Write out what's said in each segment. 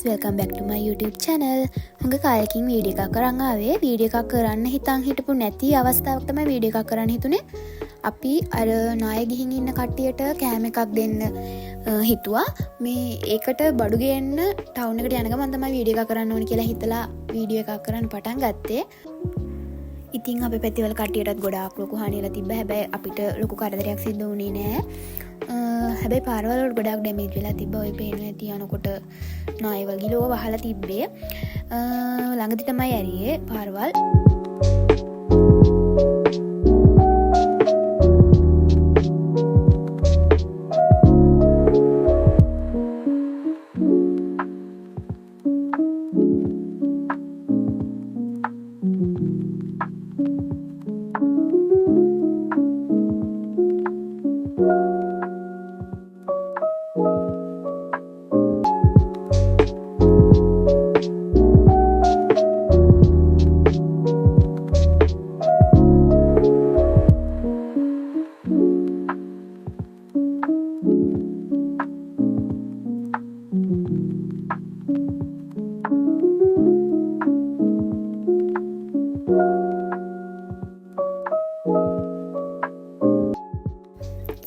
welcome back to my YouTube channel. හුඟ කාලෙකින් video එකක් කරන් ආවේ. වීඩියෝ එකක් කරන්න හිතන් හිටපු නැති අවස්ථාවක් තමයි වීඩියෝ එකක් කරන්න හිතුනේ. අපි අර නාය ගිහින් ඉන්න කට්ටියට කෑම එකක් දෙන්න හිතුවා. මේ ඒකට බඩු ගේන්න ටවුන් එකට යන ගමන් තමයි වීඩියෝ එකක් කරන්න ඕනේ කියලා හිතලා වීඩියෝ එකක් කරන්න පටන් ගත්තේ. ඉතින් අපේ පැතිවල කට්ටියටත් ගොඩාක් ලොකු හානියලා තිබ්බා. හැබැයි අපිට ලොකු කරදරයක් සිද්ධ වුණේ නෑ. හැබැයි පාරවල් වල ගොඩාක් ඩැමේජ් වෙලා තිබ්බා. ඔය පේනවා ඇති යනකොට නායවල් ගිලෝ වහලා තිබ්බේ. ළඟදි තමයි ඇරියේ පාරවල්.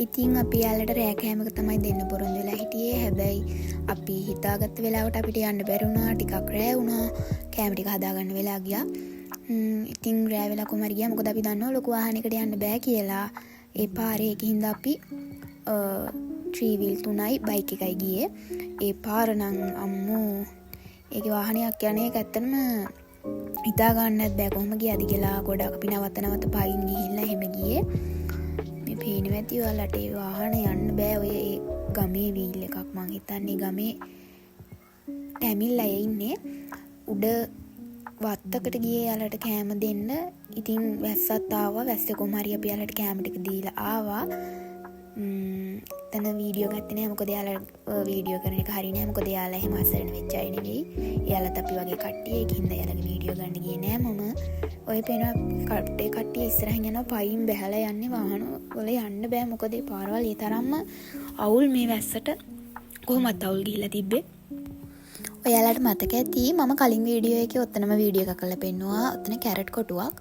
ඉතින් අපි යාලට රෑ කෑමක තමයි දෙන්න පොරොන්දු වෙලා හිටියේ. හැබැයි අපි හිතාගත්ත වෙලාවට අපිට යන්න බැරි වුණා. ටිකක් රෑ වුණා. කෑම ටික හදාගන්න වෙලා ගියා. ඉතින් රෑ වෙලා කොහමද ගියා. මොකද අපි දන්නවා ලොකු වාහනයකට යන්න බෑ කියලා. ඒ පාරේ ඒකින්ද අපි 3 wheel 3යි බයික් එකයි ගියේ. ඒ පාර නම් අම්මෝ ඒකේ වාහනයක් යන්නේ ඒක ඇත්තටම හිතා ගන්නත් බෑ කොහොම ගියාද කියලා. ගොඩක් අපි නැවත පයින් ගිහිල්ලා එහෙම ගියේ. පේනවා ඇති ඔයාලට ඒ වාහන යන්න බෑ. ඔය ඒ ගමේ වීල් එකක් මං හිතන්නේ ගමේ ටැමිල් අය ඉන්නේ. උඩ වත්තකට ගියේ යාලට කෑම දෙන්න. ඉතින් වැස්සත් ආවා. වැස්සේ කොහම හරි අපි යාලට කෑම ටික දීලා ආවා. තන වීඩියෝ ගත්තේ නෑ. මොකද යාලා වීඩියෝ කරන එක හරිය නෑ. මොකද යාලා එහෙම අසරණ වෙච්ච අය නෙවෙයි. යාලත් අපි වගේ කට්ටිය. ඒකින්ද යාලගේ වීඩියෝ ගන්න ගියේ නෑ මම. ඔය පේනවා කට්ටිය ඉස්සරහින් යනවා පයින් බැහැලා යන්නේ. වාහන වල යන්න බෑ. මොකද ඒ පාරවල් ඒ තරම්ම අවුල්. මේ වැස්සට කොහොමද අවුල් ගිහිල්ලා තිබ්බේ. ඔයාලට මතක ඇති මම කලින් වීඩියෝ එකේ ඔතනම වීඩියෝ එකක් කරලා පෙන්නුවා. ඔතන කැරට් කොටුවක්.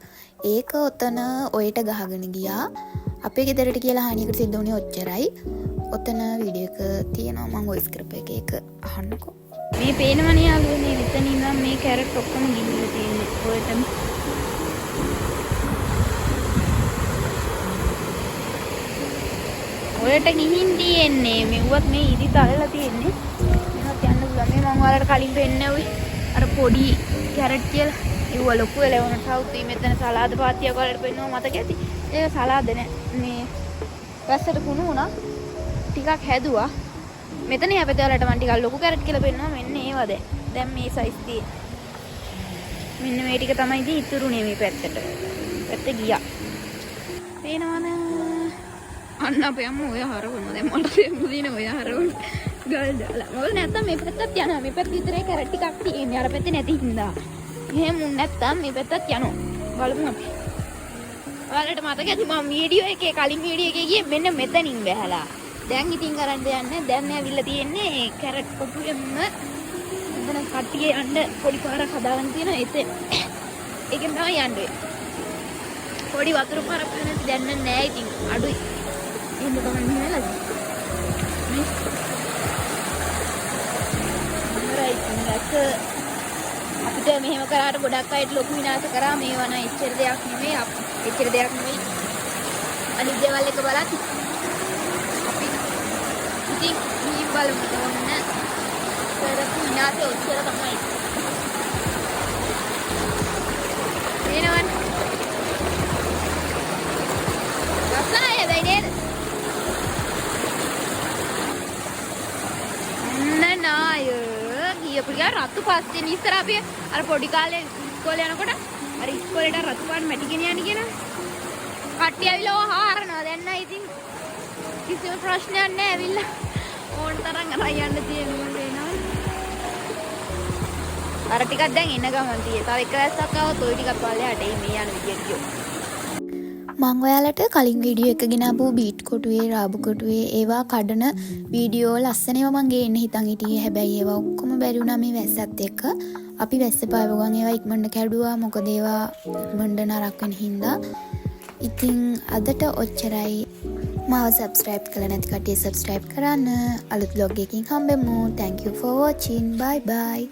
ඒක ඔතන ඔයට ගහගෙන ගියා. අපේ ගෙදරට කියලා හානියකට සිද්ධ වුණේ ඔච්චරයි. ඔතන වීඩියෝ එක තියෙනවා. මම වොයිස් කරපු එක අහන්නකෝ. මේ පේනවනේ යාළුවෝ මේ මෙතන ඉඳන් මේ කැරට් ඔක්කොම ගිහිල්ලා තියෙන්නේ. ඔයටම ඔයට ගිහින් තියෙන්නේ. මෙව්වත් මේ ඉදි තලලා තියෙන්නේ. මේවත් යන්න පුළුවන්. මේ මම ඔයාලට කලින් පෙන්නවුවේ අර පොඩි කැරට් කියලා. ඒව ලොකු එළවන සවුතුයි. මෙතන සලාද පාතියක් ඔයාලට පෙන්නුවා මතක ඇති. ඒක සලාද නෑ. මේ වැස්සට කුණු වුණා. ටිකක් හැදුවා. මෙතන යපෙත ඔයාලට මම ටිකක් ලොකු කැරට් කියලා පෙන්නුවා. මෙන්න ඒවා දැන් මේ සයිස් තියෙන්නේ. මෙන්න මේ ටික තමයි ඉතින් ඉතුරුනේ මේ පැත්තට. පැත්ත ගියා. පේනවද? අන්න අපේ අම්මා ඔය හරවනවා. දැන් මට තේරුණේ නෑ ඔය හරවන ගල් දාලා. මොකද නැත්තම් මේ පැත්තත් යනවා. මේ පැත්ත විතරේ කැරට් ටිකක් තියෙන්නේ. අර පැත්තේ නැති හින්දා. එහෙම නැත්තම් මේ පැත්තත් යනවා. බලමු අපි. ඔයාලට මතක ඇති මම වීඩියෝ එකේ කලින් වීඩියෝ එකේ ගියේ මෙන්න මෙතනින් බැහැලා. දැන් ඉතින් කරන්න යන්නේ. දැන් ඇවිල්ලා තියෙන්නේ කැරට් කොටුවෙම. මෙතන කට්ටිය යන්න පොඩි පාරක් හදාගෙන තියෙනවා. ඒකෙන් තමයි යන්නේ. පොඩි වතුර පාරක් වෙනත් දැන් නෑ ඉතින් අඩුයි. එහෙම තමයි මෙහෙමද? මේ අපිට මෙහෙම කරාට ගොඩක් අයට ලොකු විනාශ කරා. මේවා නම් එච්චර දෙයක් නෙමෙයි. එච්චර දෙයක් නෙමෙයි. අනිත් දේවල් එක බලත් අපි ඉතින් මේ බලමු මොන කරපු විනාශය ඔච්චර තමයි. එනවනේ. ලස්සනයි හැබැයි නේද? නාය ගියපු ගියා රතු පස්සේ ඉස්සර අපි අර පොඩි කාලේ ඉස්කෝලේ යනකොට අර ඉස්කෝලේට රතු පාට මැටි ගෙනියන්න කියන කට්ටිය ඇවිල්ලා හාරනවා. දැන් නෑ ඉතින් කිසිම ප්‍රශ්නයක් නෑ. ඇවිල්ලා ඕන තරම් අරන් යන්න තියෙනවා වෙනවා. අර ටිකක් දැන් එන ගමන් තියෙයි. තව එක වැස්සක් ආවොත් ওই ටිකක් පල්ලෙහාට එයි මේ යන විදියට ගියෝ. මං ඔයාලට කලින් වීඩියෝ එක ගෙනාපු බීට් කොටුවේ රාබු කොටුවේ ඒවා කඩන වීඩියෝ ලස්සනේවා මං ගේන්න හිතන් හිටියේ. හැබැයි ඒවා ඔක්කොම බැරි වුණා මේ වැස්සත් එක්ක. අපි වැස්ස පාව ගමන් ඒවා ඉක්මනට කැඩුවා. මොකද ඒවා ඉක්මනට නරක වෙන හින්දා. ඉතින් අදට ඔච්චරයි. මාව subscribe කරලා නැති කට්ටිය subscribe කරන්න. අලුත් vlog එකකින් හම්බෙමු. Thank you for watching. Bye bye.